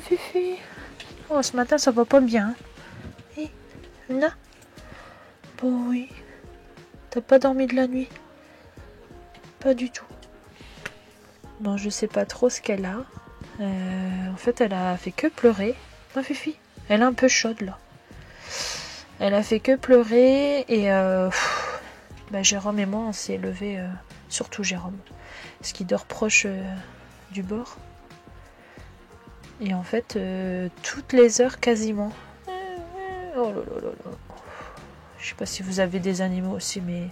ma Fifi? Oh, ce matin, ça va pas bien. Hé, Luna? Bon, oui. T'as pas dormi de la nuit? Pas du tout. Bon, je sais pas trop ce qu'elle a. En fait, elle a fait que pleurer. Ma Fifi, elle est un peu chaude, là. Elle a fait que pleurer et Jérôme et moi, on s'est levés, surtout Jérôme, parce qu'il dort proche du bord. Et en fait, toutes les heures quasiment. Oh là là là là. Je sais pas si vous avez des animaux aussi, mais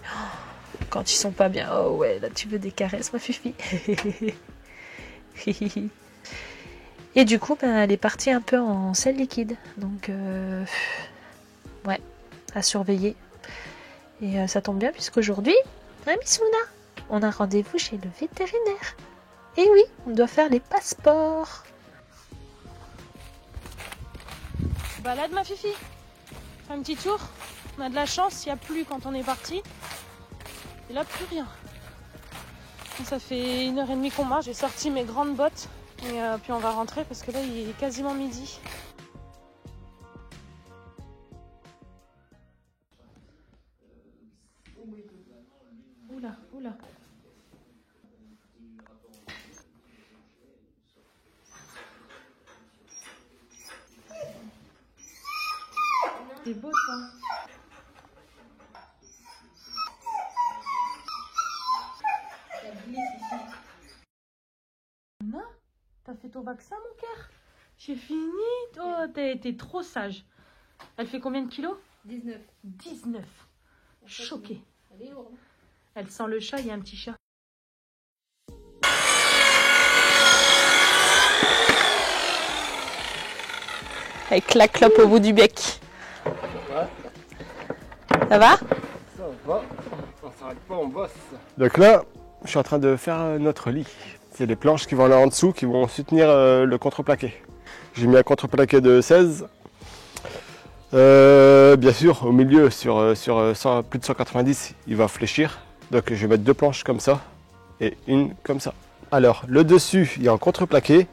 quand ils sont pas bien, oh ouais, là tu veux des caresses, ma Fifi. Et du coup, elle est partie un peu en sel liquide, donc ouais, à surveiller. Et ça tombe bien puisqu'aujourd'hui, Miss Luna, on a rendez-vous chez le vétérinaire. Et oui, on doit faire les passeports. Balade ma Fifi, fais un petit tour. On a de la chance, il n'y a plus quand on est parti. Et là, plus rien. Ça fait 1h30 qu'on marche, j'ai sorti mes grandes bottes. Et puis on va rentrer parce que là, il est quasiment midi. Oula, oula. C'est beau toi. Ça glisse ici. Anna, t'as fait ton vaccin mon cœur? J'ai fini. Oh, t'as été trop sage. Elle fait combien de kilos? 19. 19. Choquée. Elle est lourde. Elle sent le chat, il y a un petit chat. Avec la clope au bout du bec. Ouais. Ça va? Ça va. On s'arrête pas, on bosse. Donc là, je suis en train de faire notre lit. C'est les planches qui vont là en dessous qui vont soutenir le contreplaqué. J'ai mis un contreplaqué de 16. Bien sûr, au milieu, sur plus de 190, il va fléchir. Donc je vais mettre 2 planches comme ça et une comme ça. Alors, le dessus, il y a un contreplaqué.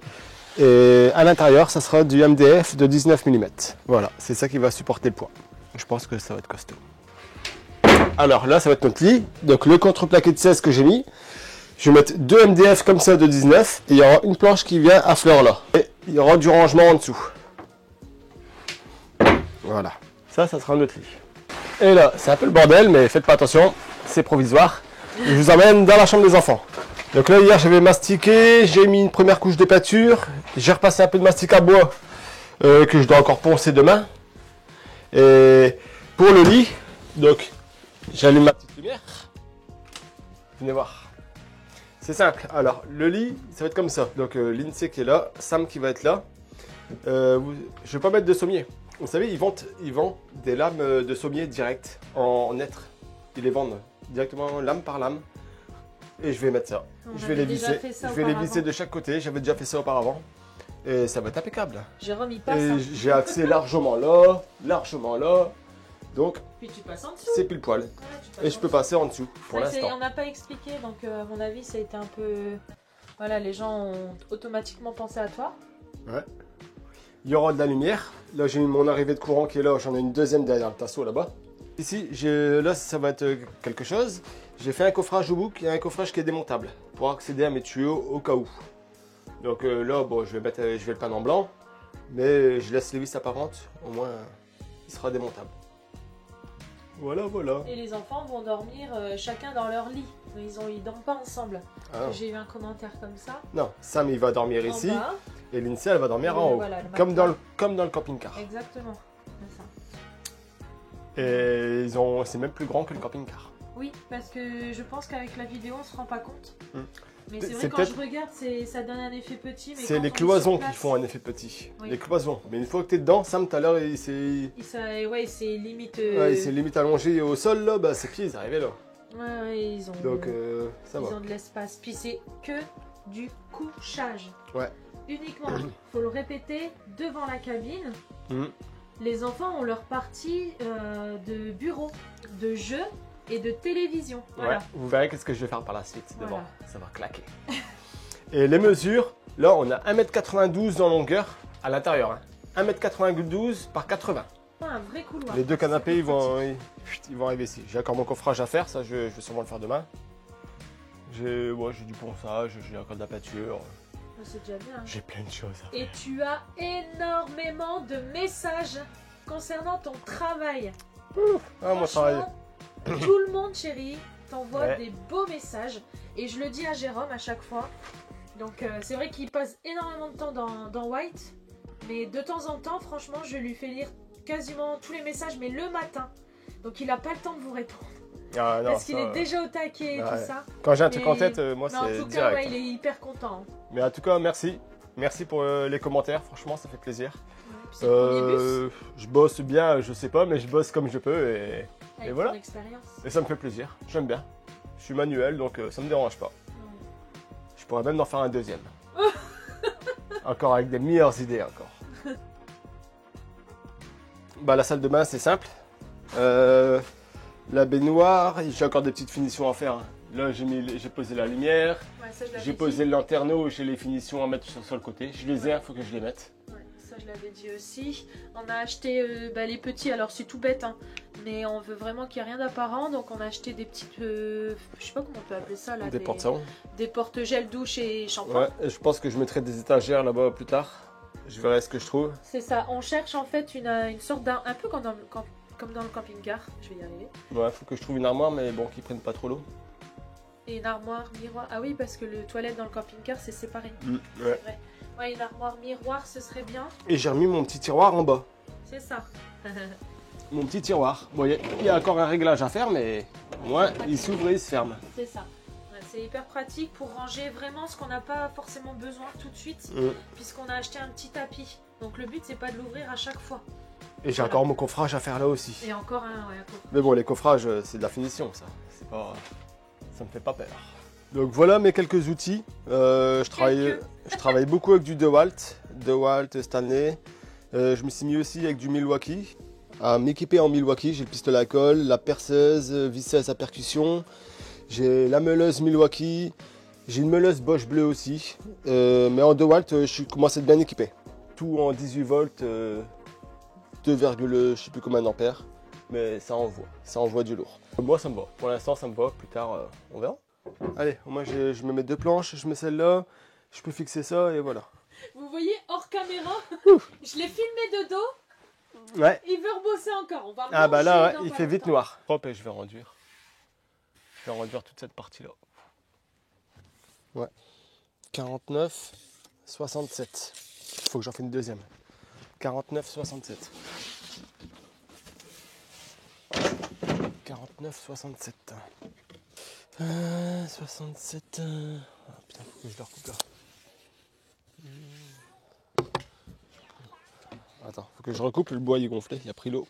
Et à l'intérieur, ça sera du MDF de 19 mm. Voilà, c'est ça qui va supporter le poids. Je pense que ça va être costaud. Alors là, ça va être notre lit. Donc le contreplaqué de 16 que j'ai mis. Je vais mettre 2 MDF comme ça de 19. Et il y aura une planche qui vient à fleur là. Et il y aura du rangement en dessous. Voilà. Ça sera notre lit. Et là, c'est un peu le bordel, mais faites pas attention. C'est provisoire. Je vous emmène dans la chambre des enfants. Donc là, hier, j'avais mastiqué, j'ai mis une première couche de peinture, j'ai repassé un peu de mastic à bois que je dois encore poncer demain. Et pour le lit, donc, j'allume ma petite lumière. Venez voir. C'est simple. Alors, le lit, ça va être comme ça. Donc, l'INSEE qui est là, Sam qui va être là. Je ne vais pas mettre de sommier. Vous savez, ils vendent des lames de sommier direct en nettre. Ils les vendent directement lame par lame. Et je vais mettre ça. Je vais les visser de chaque côté. J'avais déjà fait ça auparavant. Et ça va être impeccable. Jérôme, il passe. Et j'ai accès largement là, largement là. Donc, Puis tu passes en dessous. c'est pile poil. Ouais, et je peux passer en dessous pour ouais, l'instant. On n'a pas expliqué, donc à mon avis, ça a été un peu... Voilà, les gens ont automatiquement pensé à toi. Ouais. Il y aura de la lumière. Là, j'ai mon arrivée de courant qui est là. J'en ai une deuxième derrière le tasseau là-bas. Ici, là, ça va être quelque chose. J'ai fait un coffrage au bouc et un coffrage qui est démontable pour accéder à mes tuyaux au cas où. Donc là, bon, je vais le peindre en blanc, mais je laisse les vis apparentes. Au moins, il sera démontable. Voilà, voilà. Et les enfants vont dormir chacun dans leur lit. Ils dorment pas ensemble. Ah. J'ai eu un commentaire comme ça. Non, Sam, il va dormir ici. Bas. Et l'INSEE, elle va dormir en haut. Voilà, comme dans le camping-car. Exactement. C'est ça. Et c'est même plus grand que le camping-car. Oui, parce que je pense qu'avec la vidéo, on se rend pas compte. Mais c'est vrai, C'est quand je regarde, ça donne un effet petit. C'est les cloisons qui font un effet petit. Oui. Les cloisons. Mais une fois que tu es dedans, Sam, tout à l'heure, ouais, c'est limite... Ouais, c'est limite allongé au sol, là. Bah, ses pieds, ils arrivaient là. Ouais, ils ont... Donc, ça va. Ils ont de l'espace. Puis c'est que du couchage. Ouais. Uniquement. Faut le répéter devant la cabine. Les enfants ont leur partie de bureau, de jeu et de télévision. Voilà. Ouais, vous verrez qu'est-ce que je vais faire par la suite devant. Voilà. Ça va claquer. Et les mesures, là on a 1,92 m en longueur à l'intérieur. Hein. 1m92 par 80. Un vrai couloir. Les deux canapés, ils vont arriver ici. J'ai encore mon coffrage à faire, ça je vais sûrement le faire demain. J'ai du ponçage, j'ai encore de la peinture. C'est déjà bien. J'ai plein de choses à faire. Et tu as énormément de messages concernant ton travail. Mon travail. Tout le monde, chérie, t'envoie des beaux messages. Et je le dis à Jérôme à chaque fois. Donc c'est vrai qu'il passe énormément de temps dans White. Mais de temps en temps, franchement, je lui fais lire quasiment tous les messages, mais le matin. Donc il n'a pas le temps de vous répondre. Ah, non, parce qu'il est déjà au taquet et tout ça. Quand j'ai un truc en tête, moi c'est direct. En tout cas, ouais, il est hyper content. Mais en tout cas, merci. Merci pour les commentaires, franchement, ça fait plaisir. Je bosse bien, je sais pas, mais je bosse comme je peux et voilà. Et ça me fait plaisir, j'aime bien. Je suis manuel, donc ça me dérange pas. Je pourrais même en faire un deuxième. Encore avec des meilleures idées encore. Bah, la salle de bain, c'est simple. La baignoire, j'ai encore des petites finitions à faire. Là, j'ai posé la lumière, j'ai posé le lanterneau, j'ai les finitions à mettre sur le côté. Je les ai, il faut que je les mette. Ouais, ça, je l'avais dit aussi. On a acheté les petits, alors c'est tout bête, hein, mais on veut vraiment qu'il n'y ait rien d'apparent. Donc, on a acheté des petites, je sais pas comment on peut appeler ça là. Des porte-savons. Des porte-gel douche et shampoing. Ouais, et je pense que je mettrai des étagères là-bas plus tard. Je verrai ce que je trouve. C'est ça, on cherche en fait une sorte d'un. Un peu comme dans le camping-car, je vais y arriver. Ouais, faut que je trouve une armoire, mais bon, qui prenne pas trop l'eau. Et une armoire miroir. Ah oui, parce que le toilette dans le camping-car, c'est séparé. Ouais. C'est vrai. Ouais, une armoire miroir, ce serait bien. Et j'ai remis mon petit tiroir en bas. C'est ça. Mon petit tiroir. Bon, il y a encore un réglage à faire, mais ouais, il s'ouvre et il se ferme. C'est ça. C'est hyper pratique pour ranger vraiment ce qu'on n'a pas forcément besoin tout de suite, puisqu'on a acheté un petit tapis. Donc le but, c'est pas de l'ouvrir à chaque fois. Et j'ai encore mon coffrage à faire là aussi. Et encore un, ouais, un coffrage. Mais bon, les coffrages, c'est de la finition, ça. C'est pas... Ça me fait pas peur. Donc voilà mes quelques outils. Je travaille beaucoup avec du DeWalt, Stanley. Je me suis mis aussi avec du Milwaukee. À m'équiper en Milwaukee, j'ai le pistolet à colle, la perceuse, visseuse à percussion. J'ai la meuleuse Milwaukee. J'ai une meuleuse Bosch bleue aussi. Mais en DeWalt, je commence à être bien équipé. Tout en 18 volts, 2, je sais plus combien d'ampères. Mais ça envoie du lourd. Moi ça me va, pour l'instant ça me va, plus tard on verra. Allez, moi je me mets deux planches, je mets celle-là, je peux fixer ça et voilà. Vous voyez hors caméra, je l'ai filmé de dos, ouais. Il veut rebosser encore, on va ah bah là ouais, il fait vite noir. Hop, et je vais renduire. Je vais renduire toute cette partie-là. Ouais, 49, 67. Il faut que j'en fasse une deuxième. 49, 67. 49, 67. 67. Ah putain, faut que je le recoupe là. Attends, faut que je recoupe, le bois il est gonflé, il a pris l'eau.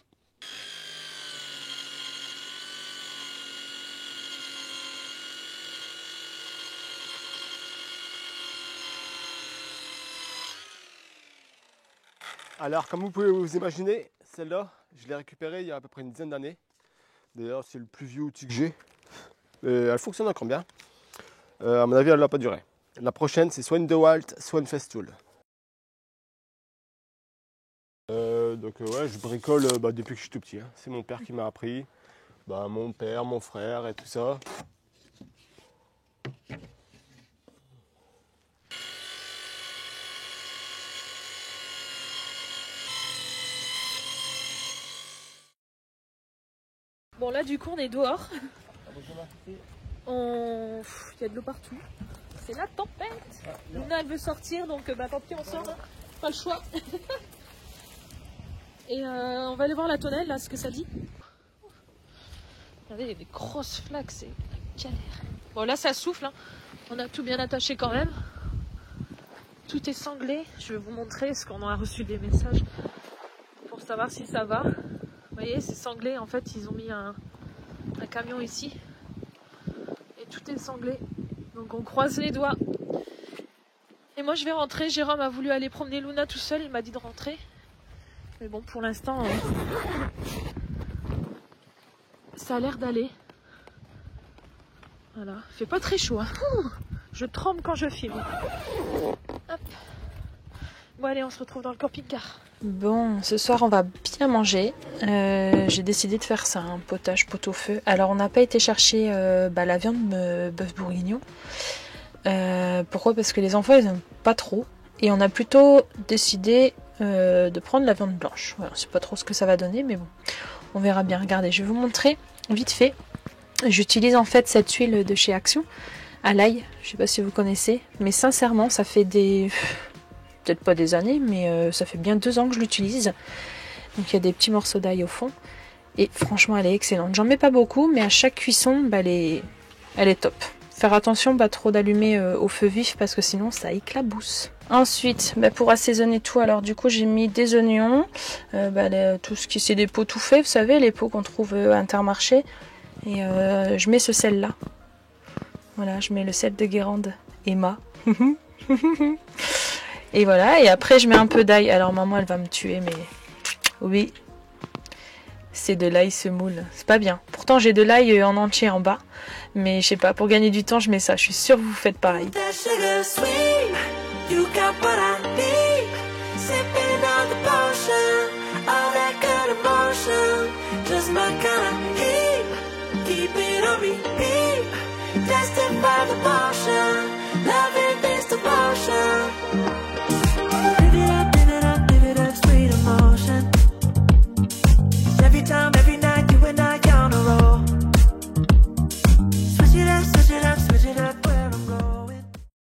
Alors, comme vous pouvez vous imaginer, celle-là, je l'ai récupérée il y a à peu près une dizaine d'années. D'ailleurs, c'est le plus vieux outil que j'ai. Elle fonctionne encore bien. À mon avis, elle ne va pas durer. La prochaine, c'est soit une DeWalt, soit une Festool. Donc ouais, je bricole depuis que je suis tout petit. Hein. C'est mon père qui m'a appris. Mon père, mon frère et tout ça. Bon là du coup on est dehors. Il y a de l'eau partout. C'est la tempête. Luna elle veut sortir donc tant pis on sort. Hein. Pas le choix. Et on va aller voir la tonnelle là, ce que ça dit. Regardez, il y a des grosses flaques, c'est la galère. Bon là ça souffle, hein. On a tout bien attaché quand même. Tout est sanglé. Je vais vous montrer parce qu'on a reçu des messages pour savoir si ça va. Vous voyez, c'est sanglé. En fait, ils ont mis un camion ici. Et tout est sanglé. Donc on croise les doigts. Et moi je vais rentrer. Jérôme a voulu aller promener Luna tout seul. Il m'a dit de rentrer. Mais bon, pour l'instant, ça a l'air d'aller. Voilà. Il fait pas très chaud. Hein. Je tremble quand je filme. Hop. Bon allez, on se retrouve dans le camping-car. Bon, ce soir on va bien manger. J'ai décidé de faire ça, un potage pot-au-feu. Alors on n'a pas été chercher la viande bœuf bourguignon. Pourquoi? Parce que les enfants ils aiment pas trop. Et on a plutôt décidé de prendre la viande blanche. Voilà, on sait pas trop ce que ça va donner, mais bon, on verra bien. Regardez, je vais vous montrer vite fait. J'utilise en fait cette huile de chez Action à l'ail. Je sais pas si vous connaissez, mais sincèrement, ça fait peut-être pas des années, mais ça fait bien 2 ans que je l'utilise. Donc il y a des petits morceaux d'ail au fond. Et franchement, elle est excellente. J'en mets pas beaucoup, mais à chaque cuisson, elle est top. Faire attention, pas trop d'allumer au feu vif, parce que sinon ça éclabousse. Ensuite, pour assaisonner tout, alors du coup j'ai mis des oignons, tout ce qui c'est des pots tout faits, vous savez, les pots qu'on trouve à Intermarché. Et je mets ce sel là. Voilà, je mets le sel de Guérande. Emma. Et voilà, et après je mets un peu d'ail. Alors maman elle va me tuer, mais oui, c'est de l'ail semoule. C'est pas bien. Pourtant j'ai de l'ail en entier en bas. Mais je sais pas, pour gagner du temps je mets ça. Je suis sûre que vous faites pareil. Tested by the potion, love it is the potion.